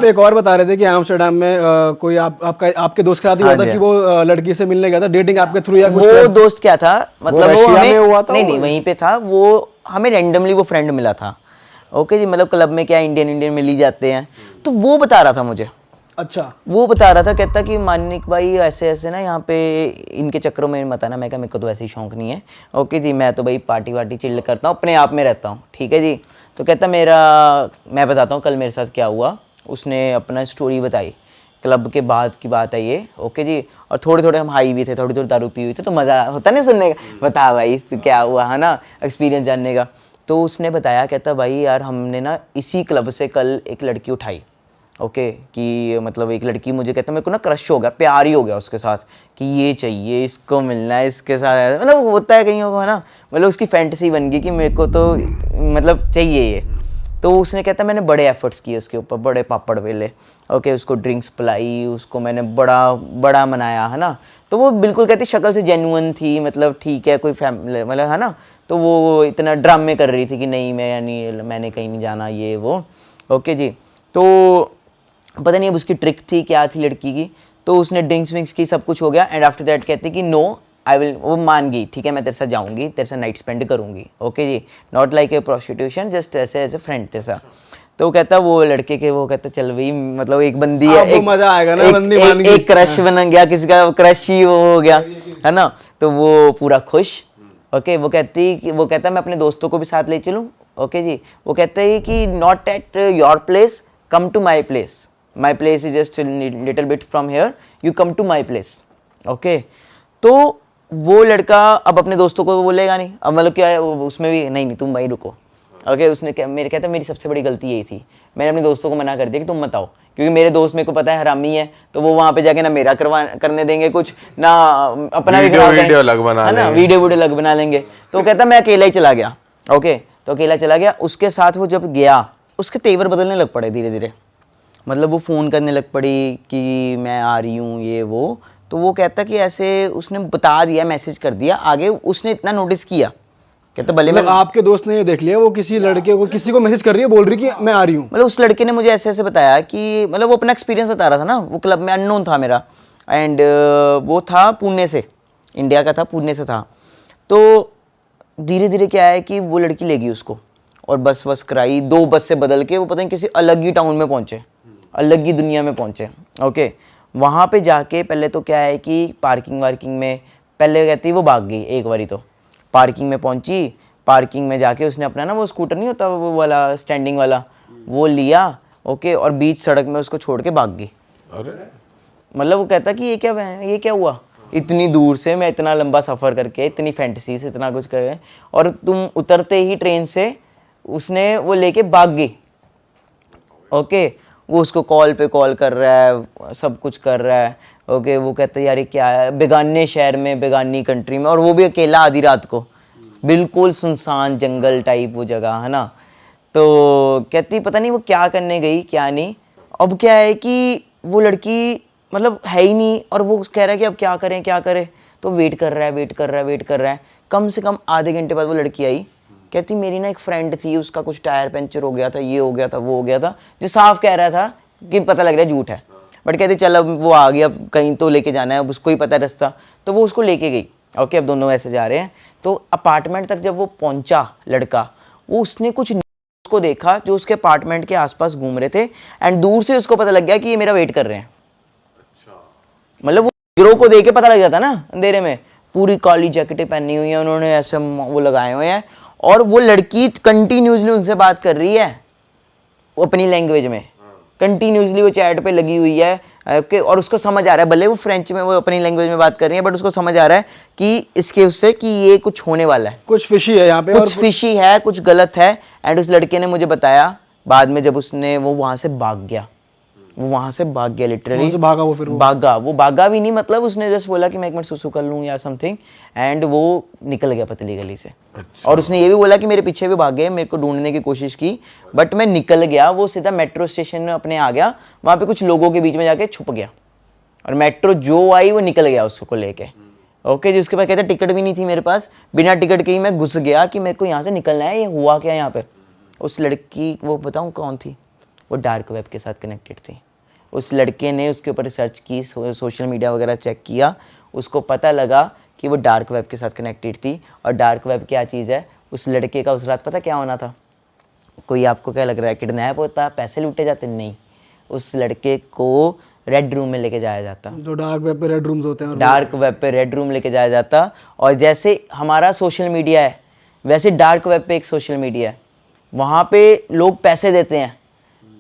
एक और बता रहे थे कि एम्स्टर्डम में कोई आपके दोस्त के साथ हुआ था कि वो लड़की से मिलने गया था, डेटिंग ऐप के थ्रू या कुछ। वो दोस्त क्या था, मतलब वो हमें हुआ था, नहीं वहीं पे था, वो हमें रैंडमली वो फ्रेंड मिला था। ओके जी, मतलब क्लब में क्या इंडियन मिल ही जाते हैं, तो वो बता रहा था मुझे। अच्छा, वो बता रहा था, कहता कि मानिक भाई ऐसे ऐसे ना यहाँ पे इनके चक्करों में मत आना। मैं कहा मेरे को तो वैसे ही शौक नहीं है। ओके जी, मैं तो भाई पार्टी वार्टी चिल करता हूँ, अपने आप में रहता हूँ, ठीक है जी। तो कहता मैं बताता हूँ कल मेरे साथ क्या हुआ। उसने अपना स्टोरी बताई, क्लब के बाद की बात है ये। ओके जी, और थोड़े थोड़े हम हाई भी थे, थोड़ी थोड़ी दारू पी हुई थी, तो मज़ा होता नहीं सुनने का, बता भाई क्या हुआ है ना, एक्सपीरियंस जानने का। तो उसने बताया, कहता भाई यार हमने ना इसी क्लब से कल एक लड़की उठाई। ओके कि मतलब एक लड़की मुझे कहता मेरे को ना क्रश हो गया, प्यार ही हो गया उसके साथ, कि ये चाहिए, इसको मिलना है, इसके साथ, मतलब होता है कहीं को है ना, मतलब उसकी फैंटेसी बन गई कि मेरे को तो मतलब चाहिए ये। तो उसने कहता मैंने बड़े एफर्ट्स किए उसके ऊपर, बड़े पापड़ वेले। ओके, उसको ड्रिंक्स पिलाई, उसको मैंने बड़ा मनाया, है ना। तो वो बिल्कुल कहती शक्ल से जेन्युइन थी, मतलब ठीक है कोई फैमिली मतलब, है ना। तो वो इतना ड्रामे कर रही थी कि नहीं मैंने कहीं नहीं जाना, ये वो। ओके जी, तो पता नहीं अब उसकी ट्रिक थी क्या थी लड़की की। तो उसने ड्रिंक्स विंक्स की, सब कुछ हो गया, एंड आफ्टर दैट कहती कि नो आई विल, वो मान गई, ठीक है मैं तेरे साथ जाऊंगी, तेरे साथ नाइट स्पेंड करूंगी। ओके जी, not like a prostitution, just ऐसे एज ए फ्रेंड तेरे साथ। तो कहता वो लड़के के, वो कहता चल भाई, मतलब एक बंदी है, एक मजा आएगा ना, बंदी मान गई, एक क्रश बन गया, किसी का क्रश ही वो हो गया, है ना। तो वो पूरा खुश। ओके, वो कहता मैं अपने दोस्तों को भी साथ ले चलूँ। ओके जी, वो कहता है कि not at your place, come to my place, my place is just little bit from here, you come to my place. Okay, तो वो लड़का अब अपने दोस्तों को बोलेगा नहीं, अब मतलब क्या है उसमें भी नहीं तुम भाई रुको। ओके, उसने कहता मेरी सबसे बड़ी गलती यही थी, मैंने अपने दोस्तों को मना कर दिया कि तुम मत आओ, क्योंकि मेरे दोस्त मेरे को पता है हरामी है, तो वो वहाँ पे जाके ना मेरा करने देंगे कुछ, ना अपना भी वीडियो अलग बना है ना, वीडियो अलग बना लेंगे। तो कहता मैं अकेला ही चला गया। ओके, तो अकेला चला गया, उसके साथ वो जब गया उसके तेवर बदलने लग पड़े धीरे धीरे, मतलब वो फ़ोन करने लग पड़ी कि मैं आ रही हूँ ये वो। तो वो कहता कि ऐसे उसने बता दिया, मैसेज कर दिया आगे, उसने इतना नोटिस किया, कहता भले मैं, आपके दोस्त ने ये देख लिया वो किसी लड़के को, किसी को मैसेज कर रही है, बोल रही कि मैं आ रही हूँ। मतलब उस लड़के ने मुझे ऐसे ऐसे बताया कि मतलब वो अपना एक्सपीरियंस बता रहा था ना, वो क्लब में अननोन था मेरा, एंड वो था पुणे से, इंडिया का था, पुणे से था। तो धीरे धीरे क्या है कि वो लड़की ले गई उसको, और बस कराई, 2 बस से बदल के वो पता नहीं किसी अलग ही टाउन में पहुँचे, अलग ही दुनिया में पहुँचे। ओके, वहाँ पे जाके पहले तो क्या है कि पार्किंग में पहले कहती वो भाग गई एक बारी, तो पार्किंग में पहुँची, पार्किंग में जाके उसने अपना ना वो स्कूटर नहीं होता वो वाला स्टैंडिंग वाला, वो लिया। ओके, और बीच सड़क में उसको छोड़ के भाग गई। अरे मतलब वो कहता कि ये क्या हुआ, इतनी दूर से मैं इतना लंबा सफ़र करके, इतनी फैंटेसी से इतना कुछ करे, और तुम उतरते ही ट्रेन से उसने वो लेके भाग गई। ओके, वो उसको कॉल पे कॉल कर रहा है, सब कुछ कर रहा है। ओके, वो कहता है यार ये क्या है, बेगाने शहर में, बेगानी कंट्री में, और वो भी अकेला आधी रात को, बिल्कुल सुनसान जंगल टाइप वो जगह, है ना। तो कहती पता नहीं वो क्या करने गई क्या नहीं। अब क्या है कि वो लड़की मतलब है ही नहीं, और वो कह रहा है कि अब क्या करें। तो वेट कर रहा है। कम से कम आधे घंटे बाद वो लड़की आई, कहती मेरी ना एक फ्रेंड थी, उसका कुछ टायर पंचर हो गया था, ये हो गया था, वो हो गया था, जो साफ कह रहा था कि पता लग रहा है झूठ है, बट कहती चल अब वो आ गया, अब कहीं तो लेके जाना है, अब उसको ही पता है रास्ता, तो वो उसको लेके गई। ओके, अब दोनों ऐसे जा रहे हैं। तो अपार्टमेंट तक जब वो पहुंचा लड़का, वो उसने कुछ उसको देखा जो उसके अपार्टमेंट के आसपास घूम रहे थे, एंड दूर से उसको पता लग गया कि ये मेरा वेट कर रहे हैं। मतलब वो हीरो को देख के पता लग जाता ना अंधेरे में, पूरी काली जैकेटें पहनी हुई है उन्होंने, ऐसे वो लगाए हुए हैं, और वो लड़की कंटिन्यूसली उनसे बात कर रही है वो अपनी लैंग्वेज में, कंटिन्यूसली वो चैट पे लगी हुई है। ओके, और उसको समझ आ रहा है, भले वो फ्रेंच में वो अपनी लैंग्वेज में बात कर रही है, बट उसको समझ आ रहा है कि इसके उससे कि ये कुछ होने वाला है, कुछ फिशी है यहाँ पे, कुछ फिशी है, कुछ गलत है। एंड उस लड़के ने मुझे बताया बाद में, जब उसने वो वहां से भाग गया, लिटरली वो भागा भी नहीं, मतलब उसने जस्ट बोला कि मैं एक मिनट सुसु कर लूँ या समथिंग, एंड वो निकल गया पतली गली से। अच्छा। और उसने ये भी बोला कि मेरे पीछे भी भाग गए, मेरे को ढूंढने की कोशिश की, बट मैं निकल गया। वो सीधा मेट्रो स्टेशन में अपने आ गया, वहाँ पे कुछ लोगों के बीच में जाके छुप गया, और मेट्रो जो आई वो निकल गया उसको लेके। ओके जी, उसके बाद कहते टिकट भी नहीं थी मेरे पास, बिना टिकट के ही मैं घुस गया कि मेरे को यहाँ से निकलना है, ये हुआ क्या यहाँ पे। उस लड़की वो बताऊँ कौन थी, वो डार्क वेब के साथ कनेक्टेड थी। उस लड़के ने उसके ऊपर रिसर्च की, सोशल मीडिया वगैरह चेक किया, उसको पता लगा कि वो डार्क वेब के साथ कनेक्टेड थी। और डार्क वेब क्या चीज़ है, उस लड़के का उस रात पता क्या होना था? कोई आपको क्या लग रहा है किडनैप होता, पैसे लूटे जाते? नहीं, उस लड़के को रेड रूम में लेके जाया जाता। जो डार्क वेब पे रेड रूम्स होते हैं, डार्क वेब पे रेड रूम लेके जाया जाता। और जैसे हमारा सोशल मीडिया है वैसे डार्क वेब पे एक सोशल मीडिया है। वहाँ पे लोग पैसे देते हैं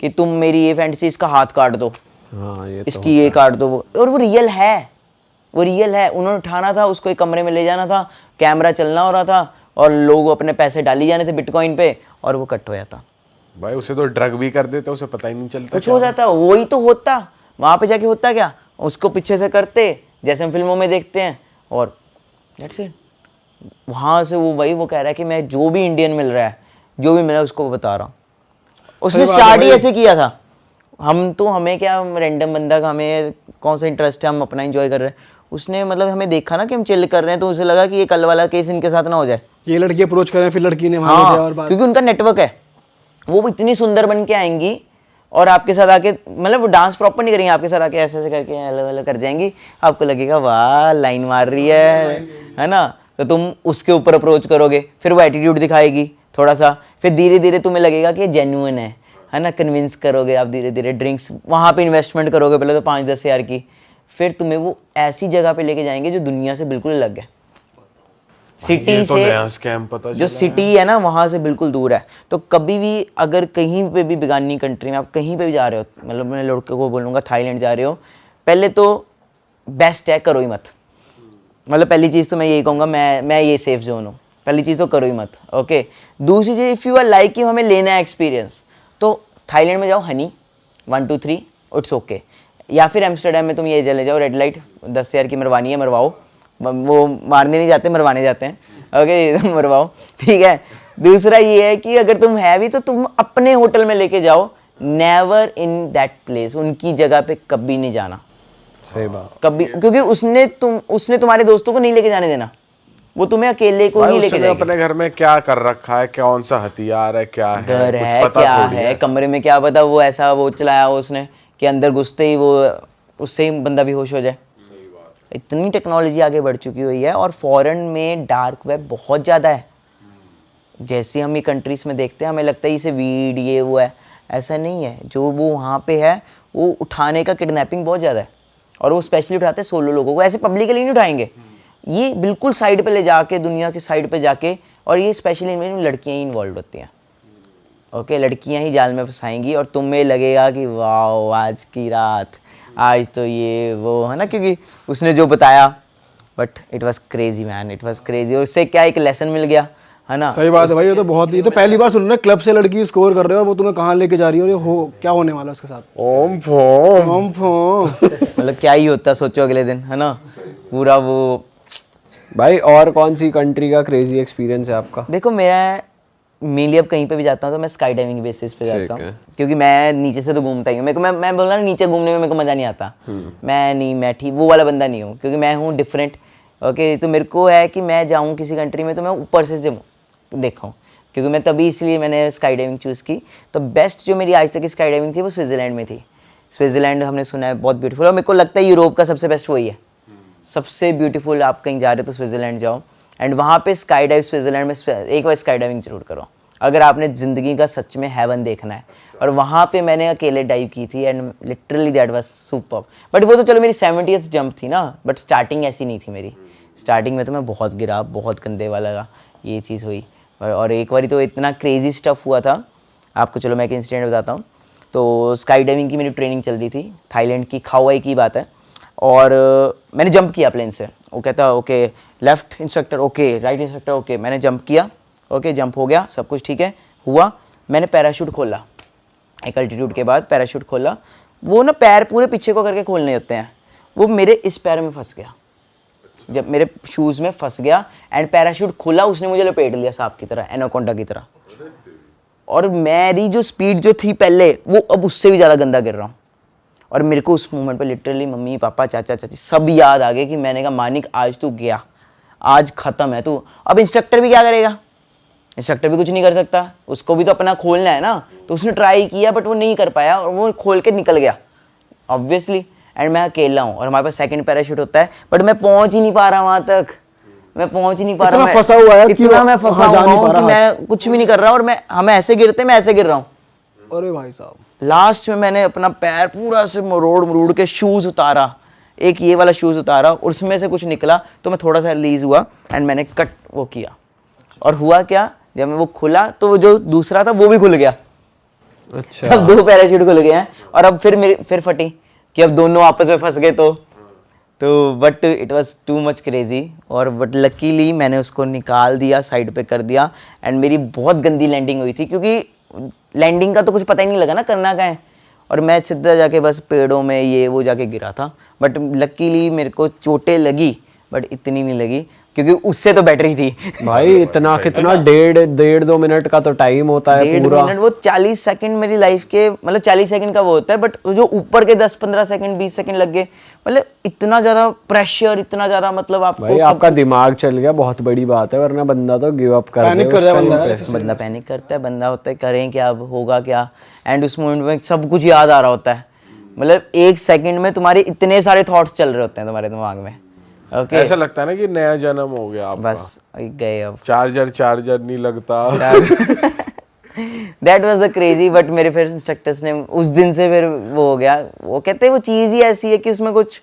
कि तुम मेरी ये फैंटेसी, इसका हाथ काट दो, हाँ ये इसकी ये काट दो, और वो रियल है, वो रियल है। उन्होंने उठाना था, उसको एक कमरे में ले जाना था, कैमरा चलना हो रहा था और लोग अपने पैसे डाली जाने थे बिटकॉइन पे, और वो कट हो जाता। भाई उसे तो ड्रग भी कर देते, उसे पता ही नहीं चलता कुछ हो जाता, वही तो होता। वहाँ पे जाके होता क्या, उसको पीछे से करते जैसे हम फिल्मों में देखते हैं, और दैट्स इट। वहाँ से वो भाई वो कह रहा है कि मैं जो भी इंडियन मिल रहा है, जो भी मिला उसको बता रहा हूँ। उसने स्टार्ट ही ऐसे किया था। हम तो, हमें क्या, रैंडम बंदा का हमें कौन सा इंटरेस्ट है, हम अपना एंजॉय कर रहे हैं। उसने मतलब हमें देखा ना कि हम चिल कर रहे हैं, तो उसे लगा कि ये कल वाला केस इनके साथ ना हो जाए। ये लड़की अप्रोच करें, फिर लड़की ने वहाँ हाँ, से और बात, क्योंकि उनका नेटवर्क है, वो इतनी सुंदर बन के आएंगी और आपके साथ आके, मतलब वो डांस प्रॉपर नहीं करेंगे, आपके साथ आके ऐसे ऐसे करके हेलो हेलो कर जाएंगी, आपको लगेगा वाह लाइन मार रही है ना। तो तुम उसके ऊपर अप्रोच करोगे, फिर वो एटीट्यूड दिखाएगी थोड़ा सा, फिर धीरे धीरे तुम्हें लगेगा कि ये जेन्युइन है ना, कन्विंस करोगे आप धीरे धीरे। ड्रिंक्स वहाँ पे इन्वेस्टमेंट करोगे पहले तो 5-10 हज़ार की, फिर तुम्हें वो ऐसी जगह पे लेके जाएंगे जो दुनिया से बिल्कुल अलग है, सिटी ये तो से, नया स्कैम पता जो सिटी है ना वहाँ से बिल्कुल दूर है। तो कभी भी अगर कहीं पे भी बिगानी कंट्री में आप कहीं पे भी जा रहे हो, मतलब मैं लड़के को बोलूँगा थाईलैंड जा रहे हो, पहले तो बेस्ट है करो ही मत। मतलब पहली चीज़ तो मैं यही कहूँगा, मैं ये सेफ जोन हूँ, पहली चीज़ तो करो ही मत, ओके। दूसरी चीज़, इफ़ यू आर लाइक कि हमें लेना है एक्सपीरियंस, तो थाईलैंड में जाओ, हनी 1 2 3 इट्स ओके। या फिर एम्स्टर्डम में तुम ये चले जाओ, रेड लाइट 10 हज़ार की मरवानी है, मरवाओ। वो मारने नहीं जाते, मरवाने जाते हैं, ओके मरवाओ, ठीक है। दूसरा ये है कि अगर तुम है भी तो तुम अपने होटल में लेके जाओ, नेवर इन दैट प्लेस, उनकी जगह पे कभी नहीं जाना, सही बात। कभी, क्योंकि उसने तुम्हारे दोस्तों को नहीं लेके जाने देना, वो तुम्हें अकेले को ही लेके जाएगी। अपने घर में क्या कर रखा है, कौन सा हथियार है, क्या है, घर कुछ है पता क्या थोड़ी है, कमरे में क्या पता, वो ऐसा वो चलाया हो उसने कि अंदर घुसते ही वो, उससे ही बंदा बेहोश हो जाए। इतनी टेक्नोलॉजी आगे बढ़ चुकी हुई है, और फॉरेन में डार्क वेब बहुत ज़्यादा है। जैसे हम ये कंट्रीज़ में देखते हैं, हमें लगता है इसे वीड ये वो है, ऐसा नहीं है। जो वो वहाँ पे है, वो उठाने का किडनैपिंग बहुत ज़्यादा है, और वो स्पेशली उठाते हैं सोलो लोगों को, ऐसे पब्लिकली नहीं उठाएंगे, ये बिल्कुल साइड पे ले जाके, दुनिया के साइड पे जाके, और ये स्पेशली इनमें लड़कियाँ ही इन्वॉल्व होती हैं, ओके। लड़कियाँ ही जाल में फंसाएंगी, और तुम्हें लगेगा कि वाह आज की रात, आज तो ये वो है ना, क्योंकि उसने जो बताया, but it was crazy man, it was crazy. और उससे क्या एक लेसन मिल गया, है ना। सही बात है भाई, ये तो बहुत, ये तो पहली बार सुन रहे हैं क्लब से लड़की स्कोर कर रहे हो और वो तुम्हें कहाँ लेके जा रही है, और ये हो क्या होने वाला है उसके साथ। ओम फोम मतलब क्या ही होता, सोचो अगले दिन, है ना, पूरा वो। भाई और कौन सी कंट्री का क्रेजी एक्सपीरियंस है आपका? देखो मेरा मेनली अब कहीं पे भी जाता हूँ तो मैं स्काई डाइविंग बेसिस पे जाता हूँ, क्योंकि मैं नीचे से तो घूमता ही हूँ। मेरे को मैं बोल रहा हूँ नीचे घूमने में मेरे को मज़ा नहीं आता, मैं ठीक वो वाला बंदा नहीं हूँ, क्योंकि मैं हूँ डिफरेंट, ओके। तो मेरे को है कि मैं जाऊँ किसी कंट्री में तो मैं ऊपर से देखूँ, क्योंकि मैं तभी इसलिए मैंने स्काई डाइविंग चूज़ की। तो बेस्ट जो मेरी आज तक की स्काई डाइविंग थी वो स्विट्ज़रलैंड में थी। स्विट्ज़रलैंड हमने सुना है बहुत ब्यूटीफुल, और मेरे को लगता है यूरोप का सबसे बेस्ट वही है, सबसे ब्यूटीफुल। आप कहीं जा रहे हो तो स्विट्ज़रलैंड जाओ, एंड वहाँ पे स्काई डाइव स्विट्ज़रलैंड में एक बार स्काई डाइविंग जरूर करो, अगर आपने ज़िंदगी का सच में हेवन देखना है। और वहाँ पे मैंने अकेले डाइव की थी, and literally that was super. But वो तो चलो मेरी 70th जंप थी ना, बट स्टार्टिंग ऐसी नहीं थी मेरी। स्टार्टिंग में तो मैं बहुत गिरा, बहुत गंदे वाला ये चीज़ हुई। और एक बारी तो इतना क्रेजी स्टफ हुआ था, आपको चलो मैं एक इंसिडेंट बताता हूँ। तो स्काई डाइविंग की मेरी ट्रेनिंग चल रही थी, थाईलैंड की खाओआई की बात है, और मैंने जंप किया प्लेन से। वो कहता okay left instructor, okay right instructor, okay. मैंने जंप किया, ओके जंप हो गया, सब कुछ ठीक है हुआ। मैंने पैराशूट खोला, एक अल्टीट्यूड के बाद पैराशूट खोला। वो ना पैर पूरे पीछे को करके खोलने होते हैं, वो मेरे इस पैर में फंस गया, जब मेरे शूज़ में फंस गया, एंड पैराशूट खुला, उसने मुझे लपेट लिया सांप की तरह, एनाकोंडा की तरह। और मेरी जो स्पीड जो थी पहले, वो अब उससे भी ज़्यादा गंदा गिर रहा हूँ। और मेरे को उस मोमेंट पे लिटरली मम्मी पापा चाचा चाची सब याद आ गए कि मैंने कहा मानिक आज तू गया, आज ख़त्म है तू। अब इंस्ट्रक्टर भी क्या करेगा, इंस्ट्रक्टर भी कुछ नहीं कर सकता, उसको भी तो अपना खोलना है ना। तो उसने ट्राई किया बट वो नहीं कर पाया और वो खोल के निकल गया ऑब्वियसली। एंड मैं अकेला हूँ और हमारे पास सेकंड पैराशूट होता है, बट मैं पहुंच ही नहीं पा रहा वहां तक, मैं पहुंच ही नहीं पा रहा। इतना फंसा हुआ है कि इतना मैं फंसा वहाँ जा हुआ नहीं हूँ पा कि रहा। मैं कुछ भी नहीं कर रहा और हम ऐसे गिरते, मैं ऐसे गिर रहा हूँ। अरे भाई साहब, लास्ट में मैंने अपना पैर पूरा से मरोड़ के शूज उतारा, एक ये वाला शूज उतारा और उसमें से कुछ निकला, तो मैं थोड़ा सा रिलीज हुआ एंड मैंने कट वो किया। और हुआ क्या, जब मैं वो खुला तो वो जो दूसरा था वो भी खुल गया। अच्छा, अब 2 पैराशूट खुल गए हैं और अब फिर फटी कि अब दोनों आपस में फंस गए। तो but it was too much crazy. और बट लकीली मैंने उसको निकाल दिया, साइड पे कर दिया एंड मेरी बहुत गंदी लैंडिंग हुई थी, क्योंकि लैंडिंग का तो कुछ पता ही नहीं लगा ना करना क्या है, और मैं सीधा जाके बस पेड़ों में ये वो जाके गिरा था। बट लकीली मेरे को चोटें लगी बट इतनी नहीं लगी, क्योंकि उससे तो बैटरी थी। भाई इतना कितना 1.5-2 मिनट का तो टाइम होता है 1.5 पूरा। मिनट, वो 40 सेकंड मेरी लाइफ के, मतलब 40 सेकंड का वो होता है, बट जो ऊपर के 10-15 सेकंड 20 सेकंड लग गए, मतलब इतना ज़्यादा प्रेशर, इतना ज़्यादा, मतलब आपको भाई आपका दिमाग चल गया, बहुत बड़ी बात है, वरना बंदा तो गिव अप कर Panic दे कर उस जाए time बंदा पे। ऐसे। बंदा पैनिक करता है, बंदा होता है करें क्या, अब होगा क्या। एंड उस मोमेंट में सब कुछ याद आ रहा होता है, मतलब 1 सेकंड में तुम्हारे इतने सारे थॉट्स चल रहे होते हैं तुम्हारे दिमाग में। ओके, ऐसा लगता है ना कि नया जन्म हो गया आपका। बस गए अब। चार्जर नहीं लगता। That was the crazy. But मेरे फिर इंस्ट्रक्टर्स ने उस दिन से फिर वो हो गया, वो कहते हैं वो चीज़ ही ऐसी है कि उसमें कुछ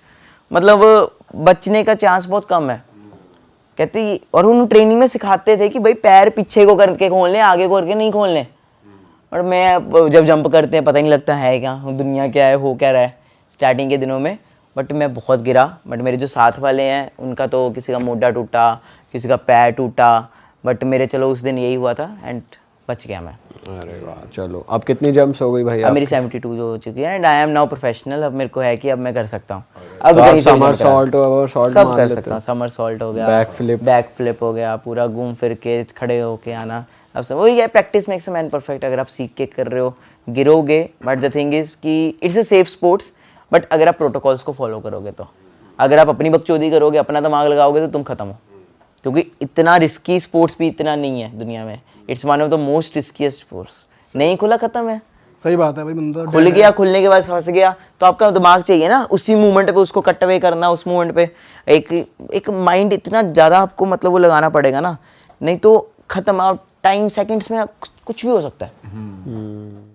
मतलब बचने का चांस बहुत कम है, कहते। और उन ट्रेनिंग में सिखाते थे कि भाई पैर पीछे को करके खोलने, आगे को करके नहीं खोलने। और मैं जब जंप करते हैं पता ही नहीं लगता है क्या दुनिया, क्या है, हो क्या रहा है स्टार्टिंग के दिनों में। बट मैं बहुत गिरा, बट मेरे जो साथ वाले हैं उनका तो किसी का मोढा टूटा, किसी का पैर टूटा, बट मेरे चलो उस दिन यही हुआ था एंड बच गया मैं। अरे वाह, चलो अब कितनी जंप्स हो गई भाई? अब मेरी 72 जो हो चुकी है and I am now professional. अब मेरे को है कि अब मैं कर सकता हूँ, अब तो कहीं से भी समर jump करा। सॉल्ट और शॉर्ट सब मार कर लेते सकता हूँ, समर सॉल्ट हो गया, बैक फ्लिप हो गया, पूरा घूम फिर के खड़े होके आना। अब सब वही है, practice makes a man perfect. अगर आप सीख के कर रहे हो, गिरोगे, बट द थिंग इज कि it's a safe sports, but अगर आप प्रोटोकॉल्स को फॉलो करोगे तो। अगर आप अपनी बकचोदी करोगे, अपना दिमाग लगाओगे, तो तुम खत्म हो, क्योंकि इतना रिस्की स्पोर्ट्स भी इतना नहीं है दुनिया में। It's one of the most riskiest sports. नहीं खुला, खत्म है। सही बात है भाई, बंदा खुल गया, खुलने के बाद फंस गया, तो आपका दिमाग चाहिए ना उसी मूवमेंट पे उसको कट अवे करना, उस मूवमेंट पे एक माइंड इतना ज़्यादा आपको मतलब वो लगाना पड़ेगा ना, नहीं तो खत्म। टाइम सेकंड्स में कुछ भी हो सकता है।